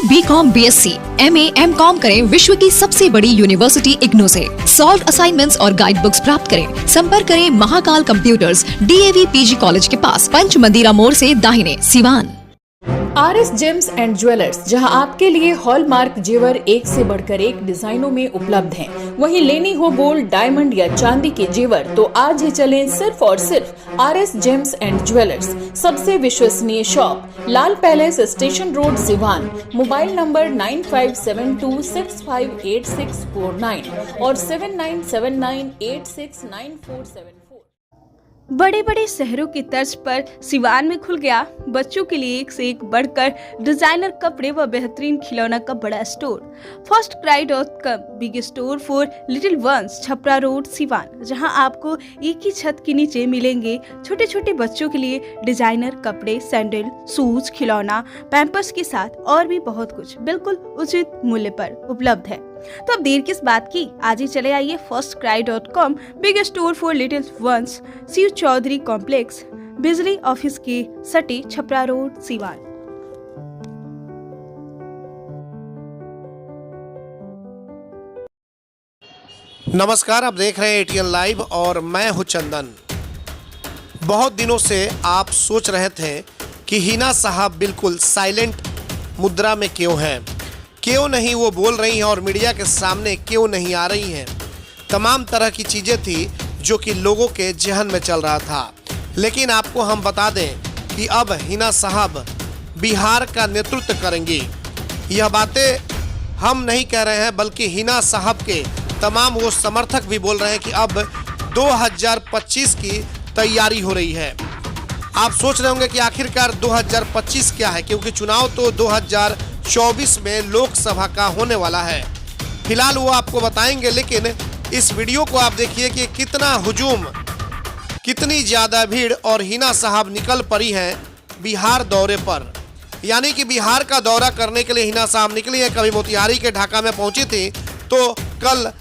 B.Com, BSc, MA, M.Com करें विश्व की सबसे बड़ी यूनिवर्सिटी इग्नू से। सॉल्व असाइनमेंट्स और गाइड बुक्स प्राप्त करें। संपर्क करें Mahakal computers, DAV PG college के पास, पंच मंदिरा मोड़ से दाहिने, Siwan. RS James and jewellers, जहां आपके लिए हॉलमार्क जेवर एक से बढ़कर एक डिजाइनों में उपलब्ध हैं। वहीं लेनी हो गोल्ड, डायमंड या चांदी के जेवर तो आज ही चलें सिर्फ और सिर्फ RS जेम्स एंड ज्वेलर्स। सबसे विश्वसनीय shop, Lal palace, station road, Siwan. Mobile number 9572658649 और 7979869474। बड़े बड़े शहरों की तर्ज पर सिवान में खुल गया बच्चों के लिए एक से एक बढ़कर डिजाइनर कपड़े व बेहतरीन खिलौना का बड़ा store. FirstCry dot com, big store for little ones, Chhapra road, Siwan, जहां आपको एक ही छत के नीचे मिलेंगे छोटे छोटे बच्चों के लिए डिजाइनर कपड़े, सैंडल, शूज, खिलौना, पैम्पर्स के साथ और भी बहुत कुछ बिल्कुल उचित मूल्य पर उपलब्ध है। तो अब देर किस बात की, आज ही चले आइए firstcry.com, big store for little ones, Shiv Chaudhary complex, बिजली ऑफिस के सटे, छपरा रोड, सिवान। नमस्कार, आप देख रहे हैं ATN लाइव और मैं हूं चंदन। बहुत दिनों से आप सोच रहे थे कि हिना साहब बिल्कुल साइलेंट मुद्रा में क्यों हैं, क्यों नहीं वो बोल रही हैं और मीडिया के सामने क्यों नहीं आ रही हैं। तमाम तरह की चीज़ें थी जो कि लोगों के जहन में चल रहा था। लेकिन आपको हम बता दें कि अब हिना साहब बिहार का नेतृत्व करेंगी। यह बातें हम नहीं कह रहे हैं, बल्कि हिना साहब के तमाम वो समर्थक भी बोल रहे हैं कि अब 2025 की तैयारी हो रही है। आप सोच रहे होंगे कि आखिरकार 2025 क्या है, क्योंकि चुनाव तो 2024 में लोकसभा का होने वाला है। फिलहाल वो आपको बताएंगे, लेकिन इस वीडियो को आप देखिए कि कितना हुजूम, कितनी ज़्यादा भीड़, और हिना साहब निकल पड़ी हैं बिहार दौरे पर। यानी कि बिहार का दौरा करने के लिए हिना साहब निकली हैं। कभी मोतिहारी के ढाका में पहुंची थी, तो कल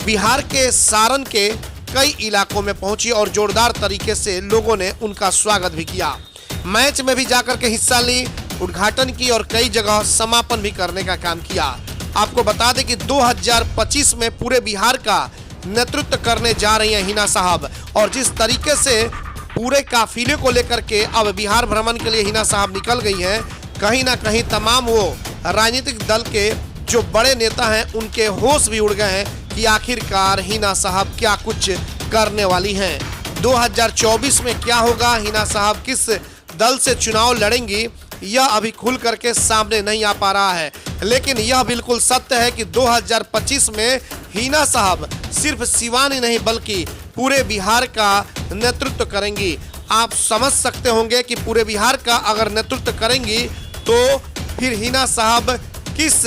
बिहार के सारण के कई इलाकों में पहुंची और जोरदार तरीके से लोगों ने उनका स्वागत भी किया। मैच में भी जाकर के हिस्सा ली, उद्घाटन की और कई जगह समापन भी करने का काम किया। आपको बता दें कि 2025 में पूरे बिहार का नेतृत्व करने जा रही हैं हिना साहब, और जिस तरीके से पूरे काफिले को लेकर के अब बिहार भ्रमण के लिए हिना साहब निकल गई हैं, कहीं ना कहीं तमाम वो राजनीतिक दल के जो बड़े नेता हैं उनके होश भी उड़ गए हैं कि आखिरकार हिना साहब क्या कुछ करने वाली हैं। 2024 में क्या होगा, हिना साहब किस दल से चुनाव लड़ेंगी, यह अभी खुल करके सामने नहीं आ पा रहा है। लेकिन यह बिल्कुल सत्य है कि 2025 में हिना साहब सिर्फ सिवान ही नहीं बल्कि पूरे बिहार का नेतृत्व करेंगी। आप समझ सकते होंगे कि पूरे बिहार का अगर नेतृत्व करेंगी तो फिर हिना साहब किस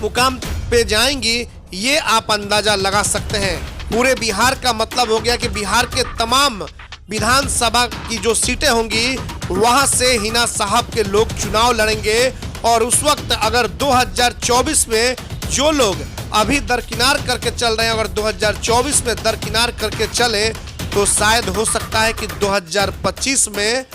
मुकाम पे जाएंगी, ये आप अंदाजा लगा सकते हैं। पूरे बिहार का मतलब हो गया कि बिहार के तमाम विधानसभा की जो सीटें होंगी वहां से हिना साहब के लोग चुनाव लड़ेंगे। और उस वक्त अगर 2024 में जो लोग अभी दरकिनार करके चल रहे हैं, अगर 2024 में दरकिनार करके चले तो शायद हो सकता है कि 2025 में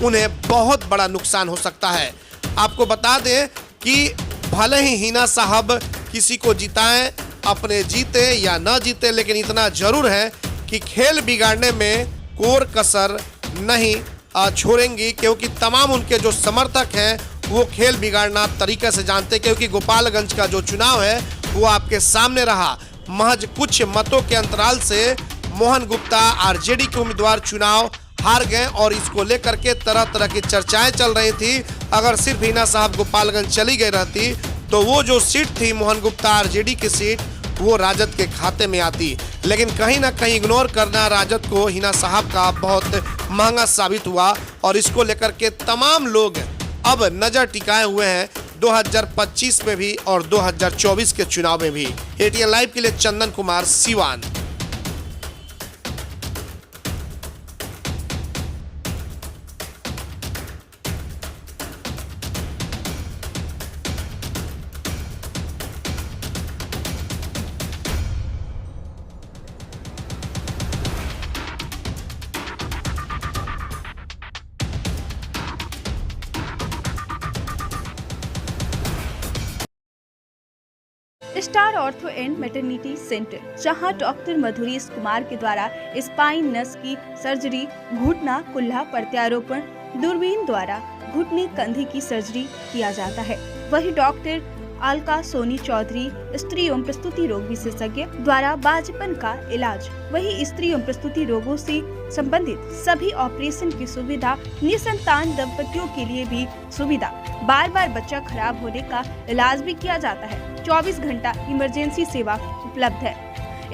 उन्हें बहुत बड़ा नुकसान हो सकता है। आपको बता दें कि भले ही हिना साहब किसी को जिताएं, अपने जीते या न जीते, लेकिन इतना जरूर है कि खेल बिगाड़ने में कोर कसर नहीं छोड़ेंगी, क्योंकि तमाम उनके जो समर्थक हैं वो खेल बिगाड़ना तरीके से जानते हैं। क्योंकि गोपालगंज का जो चुनाव है वो आपके सामने रहा, महज कुछ मतों के अंतराल से मोहन गुप्ता आरजेडी के उम्मीदवार चुनाव हार गए और इसको लेकर के तरह तरह की चर्चाएं चल रही थी। अगर सिर्फ हिना साहब गोपालगंज चली गई रहती तो वो जो सीट थी मोहन गुप्ता आरजेडी की सीट, वो राजद के खाते में आती। लेकिन कहीं ना कहीं इग्नोर करना राजद को हिना साहब का बहुत महंगा साबित हुआ, और इसको लेकर के तमाम लोग अब नजर टिकाए हुए हैं 2025 में भी और 2024 के चुनाव में भी। ATN लाइव के लिए Chandan Kumar, Siwan. Star ortho and maternity centre, जहां डॉक्टर मधुरीश कुमार के द्वारा स्पाइन नस की सर्जरी, घुटना कुल्ला प्रत्यारोपण, दूरबीन द्वारा घुटने कंधे की सर्जरी किया जाता है। वही डॉक्टर अलका सोनी चौधरी स्त्री एवं प्रस्तुति रोग विशेषज्ञ द्वारा बाजपन का इलाज, वही स्त्री एवं प्रस्तुति रोगों से संबंधित सभी ऑपरेशन की सुविधा, निसंतान दंपतियों के लिए भी सुविधा, बार बार बच्चा खराब होने का इलाज भी किया जाता है। 24 घंटा इमरजेंसी सेवा उपलब्ध है।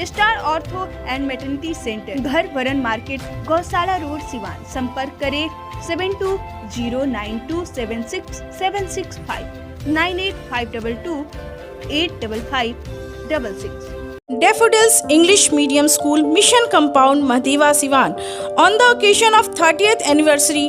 Star ortho and maternity centre, घर वरन मार्केट, गौशाला रोड, सिवान। संपर्क करें 7209276765 9852285566। Daffodils English Medium School, Mission Compound, Mahdiwa, Siwan. On the occasion of 30th anniversary,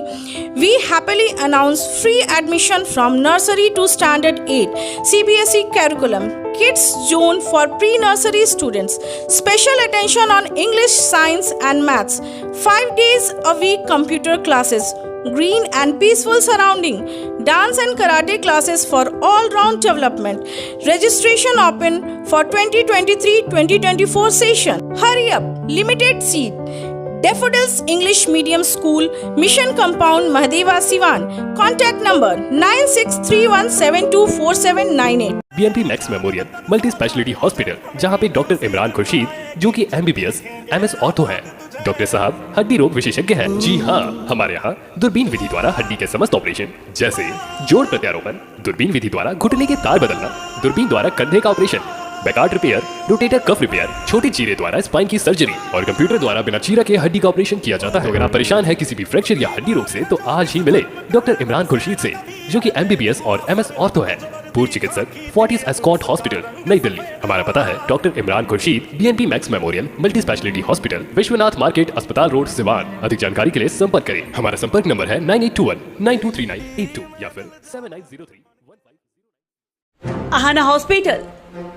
we happily announce free admission from nursery to standard 8 CBSE curriculum. Kids zone for pre-nursery students. Special attention on English, science and maths. 5 days a week computer classes. Green and peaceful surrounding. Dance and karate classes for all-round development. Registration open for 2023-2024 session. Hurry up! Limited seat. Daffodils English Medium School, Mission Compound, Mahdiwa, Siwan. Contact number 9631724798. BNP max memorial multi speciality hospital, जहां पे doctor Imran Khurshid जो कि MBBS MS ortho है। Doctor साहब हड्डी रोग विशेषज्ञ हैं। जी हाँ, हमारे यहाँ दूरबीन विधि द्वारा हड्डी के समस्त ऑपरेशन, जैसे जोड़ प्रत्यारोपण, दूरबीन विधि द्वारा घुटने के तार बदलना, दूरबीन द्वारा कंधे का operation, Bankart repair, rotator cuff repair, छोटी चीरे द्वारा स्पाइन की सर्जरी और कंप्यूटर द्वारा बिना चीरा के हड्डी का ऑपरेशन किया जाता है। अगर आप परेशान है किसी भी फ्रैक्चर या हड्डी रोग से, तो आज ही मिले डॉक्टर इमरान खुर्शीद से, जो कि MBBS और MS ऑर्थो है। पूर्व चिकित्सक, फोर्टिस एस्कॉट हॉस्पिटल, नई दिल्ली। हमारा पता है doctor Imran Khurshid, BNP max memorial multi speciality hospital, Vishwanath market, अस्पताल रोड, सिवान। अधिक जानकारी के लिए संपर्क करें। हमारा संपर्क नंबर है 9821923982 या फिर 7903। आहाना हॉस्पिटल,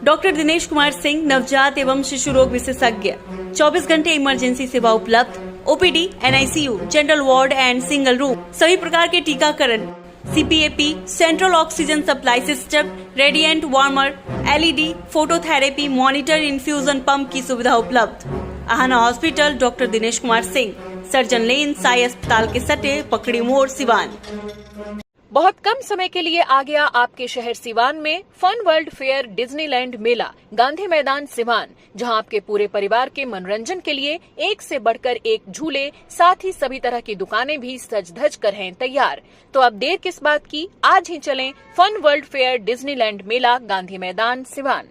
डॉक्टर दिनेश कुमार सिंह, नवजात एवं शिशु रोग विशेषज्ञ। 24 घंटे इमरजेंसी सेवा उपलब्ध। OPD, NICU, general ward and single room. सभी प्रकार के टीकाकरण, CPAP, central oxygen supply system, radiant warmer, LED, phototherapy, monitor, infusion pump की सुविधा उपलब्ध। Aahana hospital, doctor Dinesh Kumar Singh, surgeon lane, Sai अस्पताल के सटे, पकड़ी मोड़, सिवान। बहुत कम समय के लिए आ गया आपके शहर सिवान में फन वर्ल्ड फेयर डिज्नीलैंड मेला, गांधी मैदान, सिवान, जहां आपके पूरे परिवार के मनोरंजन के लिए एक से बढ़कर एक झूले, साथ ही सभी तरह की दुकानें भी सज धज कर हैं तैयार। तो अब देर किस बात की, आज ही चलें फन वर्ल्ड फेयर डिज्नीलैंड मेला, गांधी मैदान, सिवान।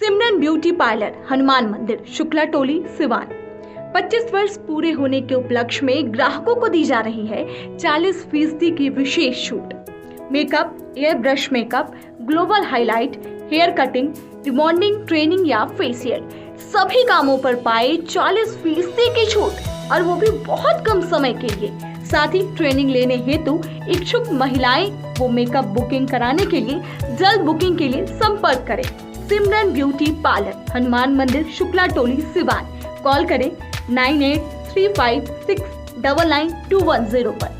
सिमरन ब्यूटी पार्लर, हनुमान मंदिर, शुक्ला टोली, सिवान। 25 वर्ष पूरे होने के उपलक्ष्य में ग्राहकों को दी जा रही है 40% की विशेष छूट। Makeup, airbrush makeup, global highlight, hair cutting, rebonding, training या फेशियल, सभी कामों पर पाए 40% की छूट, और वो भी बहुत कम समय के लिए। साथ ही ट्रेनिंग लेने हेतु इच्छुक महिलाएं वो मेकअप बुकिंग कराने के लिए जल्द बुकिंग के लिए संपर्क करें। सिमरन ब्यूटी पार्लर, हनुमान मंदिर, शुक्ला टोली, सिवान। कॉल करें 9835699210 पर।